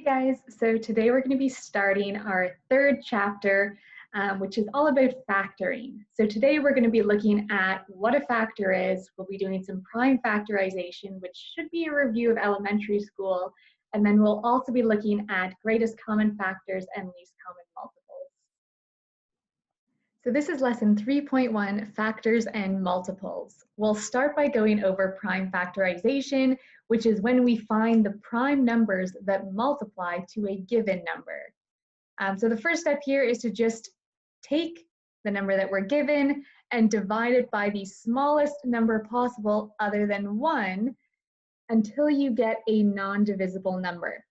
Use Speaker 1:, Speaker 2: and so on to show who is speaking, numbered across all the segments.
Speaker 1: guys, so today we're going to be starting our third chapter, which is all about factoring. So today we're going to be looking at what a factor is. We'll be doing some prime factorization, which should be a review of elementary school, and then we'll also be looking at greatest common factors and least common multiples. So this is lesson 3.1, factors and multiples. We'll start by going over prime factorization, which is when we find the prime numbers that multiply to a given number. So the first step here is to just take the number that we're given and divide it by the smallest number possible other than 1 until you get a non-divisible number.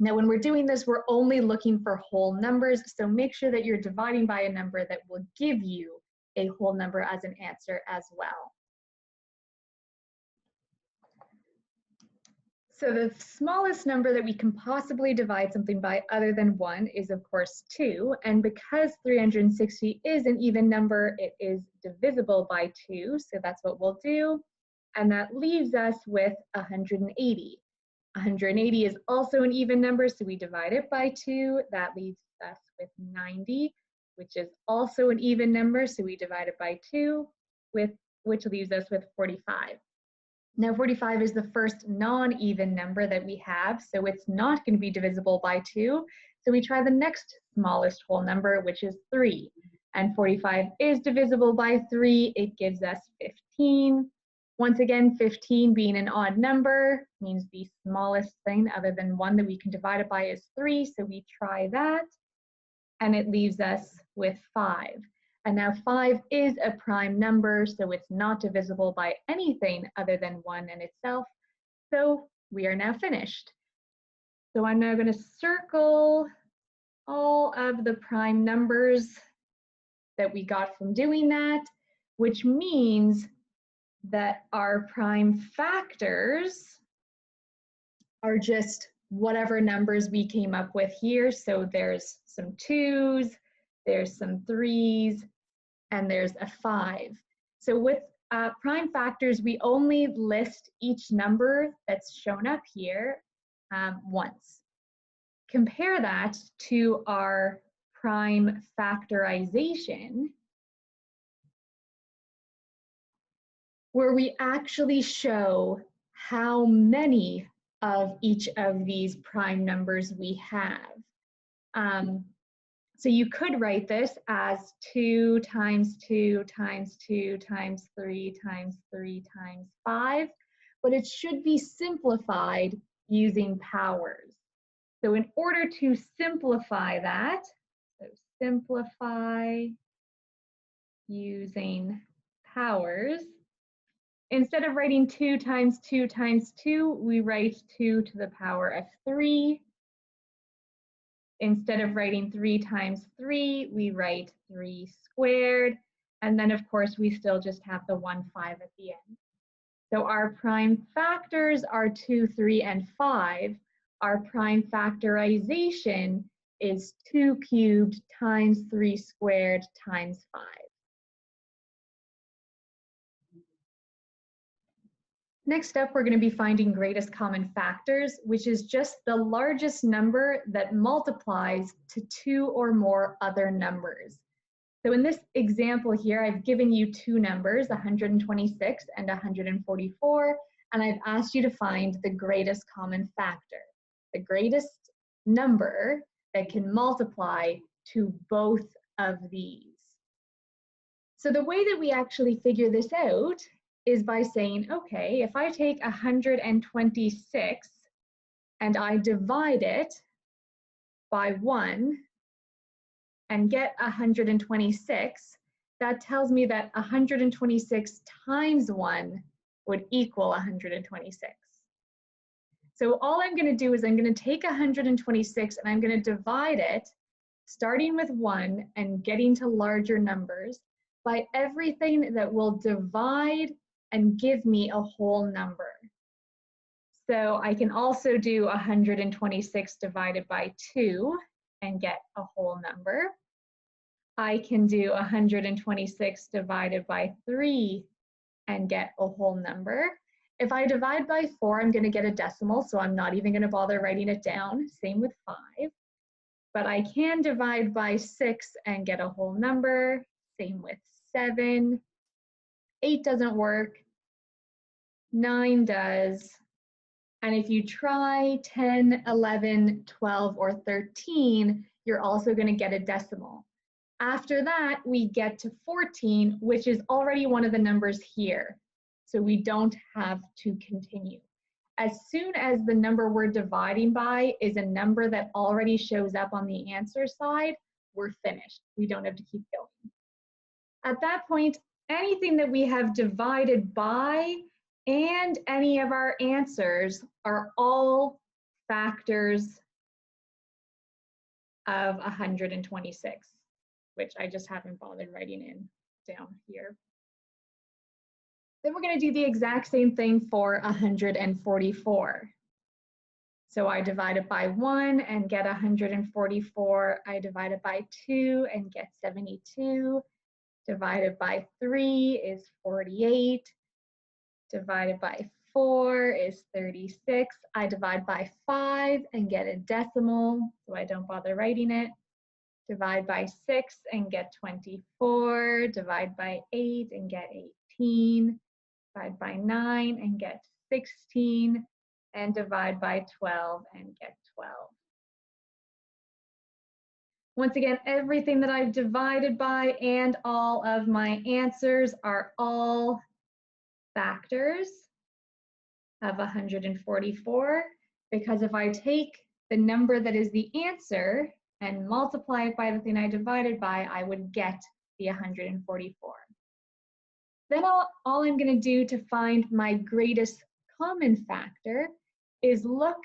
Speaker 1: Now, when we're doing this, we're only looking for whole numbers, so make sure that you're dividing by a number that will give you a whole number as an answer as well. So the smallest number that we can possibly divide something by other than 1 is, of course, 2. And because 360 is an even number, it is divisible by 2. So that's what we'll do. And that leaves us with 180. 180 is also an even number, so we divide it by 2. That leaves us with 90, which is also an even number, so we divide it by 2, which leaves us with 45. Now 45 is the first non-even number that we have, so it's not going to be divisible by 2. So we try the next smallest whole number, which is 3. And 45 is divisible by 3. It gives us 15. Once again, 15 being an odd number means the smallest thing other than 1 that we can divide it by is 3. So we try that, and it leaves us with 5. And now 5 is a prime number, so it's not divisible by anything other than 1 in itself. So we are now finished. So I'm now going to circle all of the prime numbers that we got from doing that, which means that our prime factors are just whatever numbers we came up with here. So there's some 2s, there's some 3s, and there's a 5. So with prime factors, we only list each number that's shown up here once. Compare that to our prime factorization, where we actually show how many of each of these prime numbers we have. So you could write this as 2 times 2 times 2 times 3 times 3 times 5, but it should be simplified using powers. So in order to simplify that, so simplify using powers, instead of writing 2 times 2 times 2, we write 2 to the power of 3. Instead of writing 3 times 3, we write 3 squared. And then, of course, we still just have the 1, 5 at the end. So our prime factors are 2, 3, and 5. Our prime factorization is 2 cubed times 3 squared times 5. Next up, we're going to be finding greatest common factors, which is just the largest number that multiplies to 2 or more other numbers. So in this example here, I've given you 2 numbers, 126 and 144, and I've asked you to find the greatest common factor, the greatest number that can multiply to both of these. So the way that we actually figure this out is by saying, okay, if I take 126 and I divide it by 1 and get 126, that tells me that 126 times 1 would equal 126. So all I'm going to do is I'm going to take 126 and I'm going to divide it, starting with 1 and getting to larger numbers, by everything that will divide and give me a whole number. So I can also do 126 divided by 2 and get a whole number. I can do 126 divided by 3 and get a whole number. If I divide by 4, I'm going to get a decimal, so I'm not even going to bother writing it down. Same with 5. But I can divide by 6 and get a whole number. Same with 7. 8 doesn't work. 9 does. And if you try 10, 11, 12, or 13, you're also going to get a decimal. After that, we get to 14, which is already one of the numbers here. So we don't have to continue. As soon as the number we're dividing by is a number that already shows up on the answer side, we're finished. We don't have to keep going. At that point, anything that we have divided by and any of our answers are all factors of 126, which I just haven't bothered writing in down here. Then we're going to do the exact same thing for 144. So I divide it by 1 and get 144. I divide it by 2 and get 72. Divided by 3 is 48. Divided by 4 is 36. I divide by 5 and get a decimal, so I don't bother writing it. Divide by 6 and get 24. Divide by 8 and get 18. Divide by 9 and get 16. And divide by 12 and get 12. Once again, everything that I've divided by and all of my answers are all factors of 144, because if I take the number that is the answer and multiply it by the thing I divided by, I would get the 144. Then all I'm going to do to find my greatest common factor is look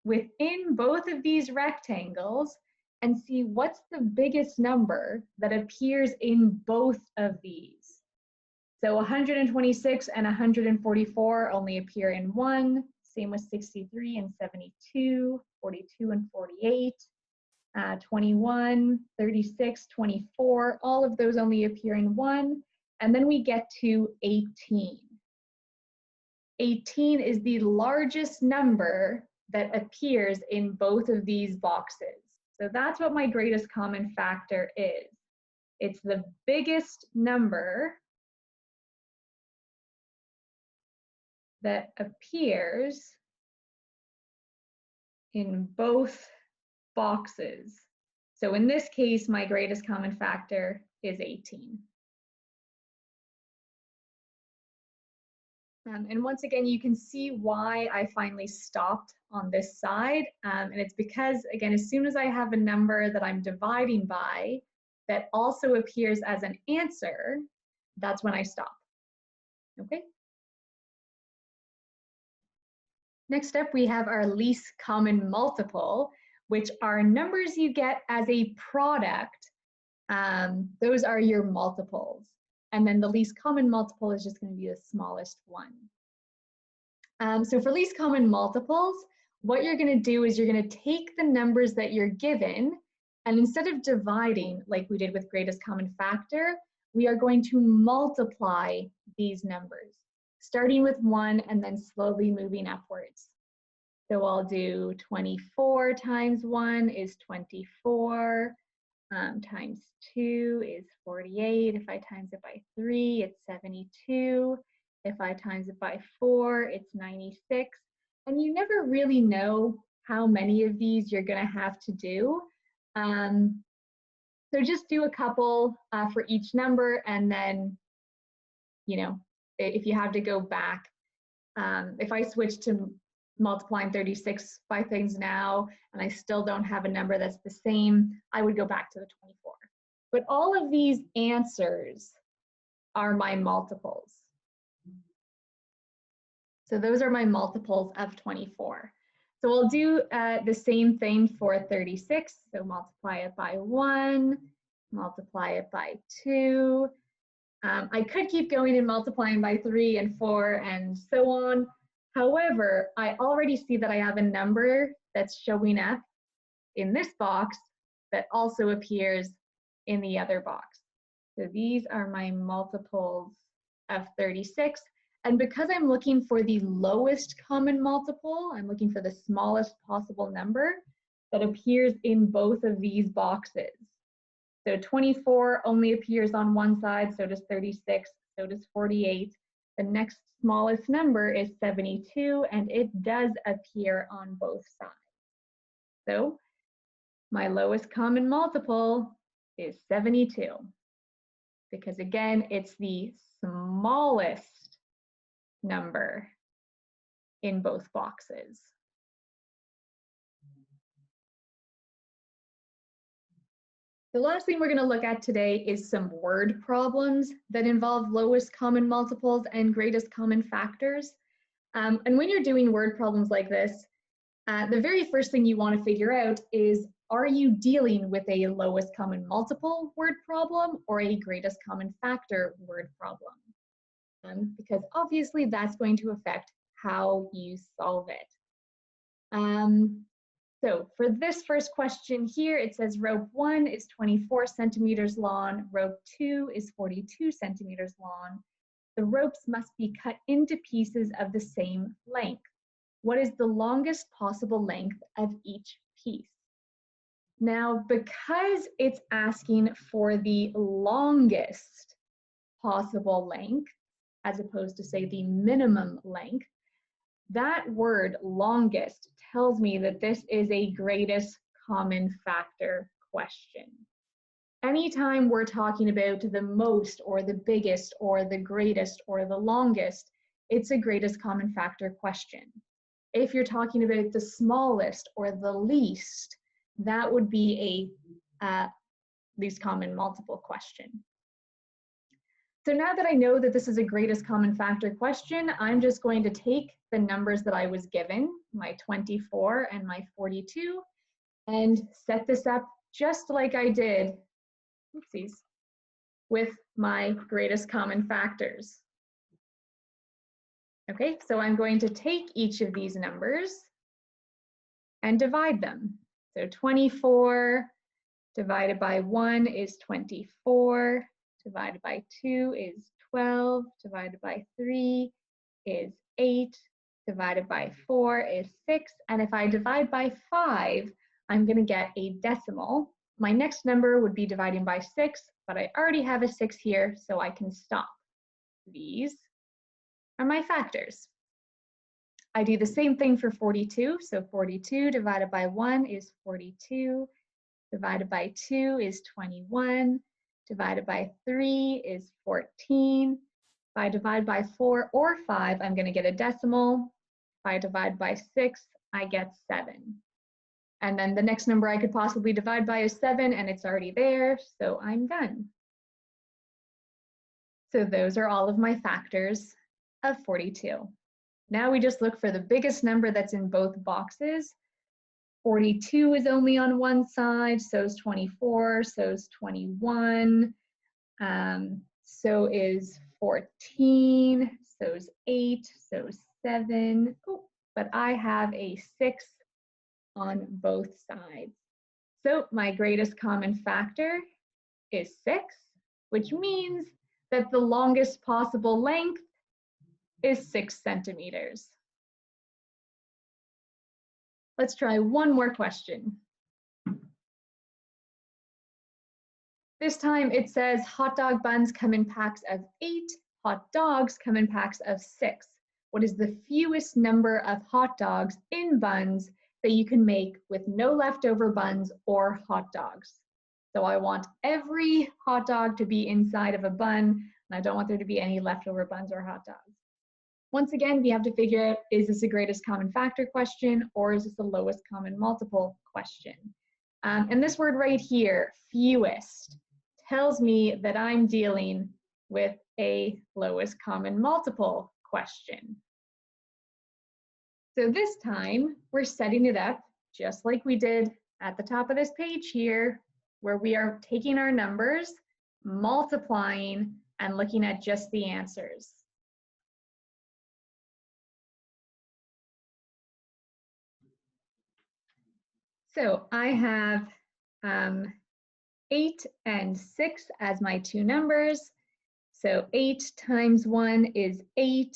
Speaker 1: within both of these rectangles and see what's the biggest number that appears in both of these. So 126 and 144 only appear in one, same with 63 and 72, 42 and 48, 21, 36, 24, all of those only appear in one. And then we get to 18. 18 is the largest number that appears in both of these boxes. So that's what my greatest common factor is. It's the biggest number that appears in both boxes. So in this case, my greatest common factor is 18. And once again, you can see why I finally stopped on this side. And it's because, again, as soon as I have a number that I'm dividing by that also appears as an answer, that's when I stop. Okay? Next up, we have our least common multiple, which are numbers you get as a product. Those are your multiples. And then the least common multiple is just going to be the smallest one. So for least common multiples, what you're going to do is you're going to take the numbers that you're given, and instead of dividing like we did with greatest common factor, we are going to multiply these numbers, starting with 1 and then slowly moving upwards. So I'll do 24 times 1 is 24. Times 2 is 48. If I times it by 3, it's 72. If I times it by 4, it's 96. And you never really know how many of these you're going to have to do. So just do a couple for each number, and then, you know, if you have to go back, if I switch to multiplying 36 by things now, and I still don't have a number that's the same, I would go back to the 24. But all of these answers are my multiples. So those are my multiples of 24. So we'll do the same thing for 36. So multiply it by 1, multiply it by 2. I could keep going and multiplying by 3 and 4 and so on. However, I already see that I have a number that's showing up in this box that also appears in the other box. So these are my multiples of 36. And because I'm looking for the lowest common multiple, I'm looking for the smallest possible number that appears in both of these boxes. So 24 only appears on one side, so does 36, so does 48. The next smallest number is 72, and it does appear on both sides. So my lowest common multiple is 72, because again, it's the smallest number in both boxes. The last thing we're going to look at today is some word problems that involve lowest common multiples and greatest common factors. And when you're doing word problems like this, the very first thing you want to figure out is, are you dealing with a lowest common multiple word problem or a greatest common factor word problem? Because obviously that's going to affect how you solve it. So for this first question here, it says rope 1 is 24 centimeters long, rope 2 is 42 centimeters long. The ropes must be cut into pieces of the same length. What is the longest possible length of each piece? Now, because it's asking for the longest possible length, as opposed to say the minimum length, that word longest tells me that this is a greatest common factor question. Anytime we're talking about the most or the biggest or the greatest or the longest, it's a greatest common factor question. If you're talking about the smallest or the least, that would be a least common multiple question. So now that I know that this is a greatest common factor question, I'm just going to take the numbers that I was given, my 24 and my 42, and set this up just like I did, oopsies, with my greatest common factors. Okay, so I'm going to take each of these numbers and divide them. So 24 divided by 1 is 24. Divided by 2 is 12, divided by 3 is 8, divided by 4 is 6, and if I divide by 5, I'm going to get a decimal. My next number would be dividing by 6, but I already have a 6 here, so I can stop. These are my factors. I do the same thing for 42, so 42 divided by 1 is 42, divided by 2 is 21, divided by 3 is 14. If I divide by 4 or 5, I'm going to get a decimal. If I divide by 6, I get 7. And then the next number I could possibly divide by is 7, and it's already there, so I'm done. So those are all of my factors of 42. Now we just look for the biggest number that's in both boxes. 42 is only on one side, so is 24, so is 21, so is 14, so is 8, so is 7, oh, but I have a 6 on both sides. So my greatest common factor is 6, which means that the longest possible length is 6 centimeters. Let's try one more question. This time it says hot dog buns come in packs of 8, hot dogs come in packs of 6. What is the fewest number of hot dogs in buns that you can make with no leftover buns or hot dogs? So I want every hot dog to be inside of a bun, and I don't want there to be any leftover buns or hot dogs. Once again, we have to figure out, is this a greatest common factor question or is this the lowest common multiple question? And this word right here, fewest, tells me that I'm dealing with a lowest common multiple question. So this time, we're setting it up just like we did at the top of this page here, where we are taking our numbers, multiplying, and looking at just the answers. So I have 8 and 6 as my two numbers. So 8 times 1 is 8,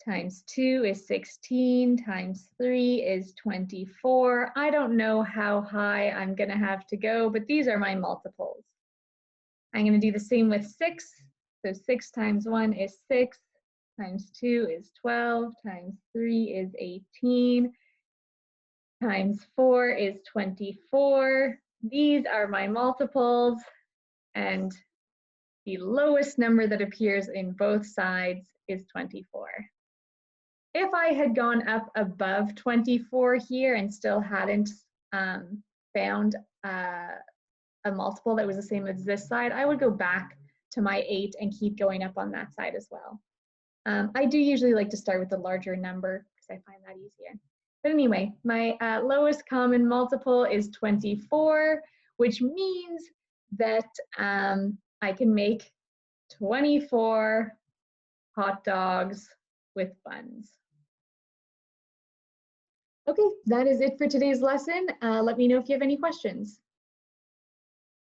Speaker 1: times 2 is 16, times 3 is 24. I don't know how high I'm going to have to go, but these are my multiples. I'm going to do the same with 6. So 6 times 1 is 6, times 2 is 12, times 3 is 18, times 4 is 24. These are my multiples, and the lowest number that appears in both sides is 24. If I had gone up above 24 here and still hadn't found a multiple that was the same as this side, I would go back to my 8 and keep going up on that side as well. I do usually like to start with the larger number because I find that easier. But anyway, my lowest common multiple is 24, which means that I can make 24 hot dogs with buns. Okay, that is it for today's lesson. Let me know if you have any questions.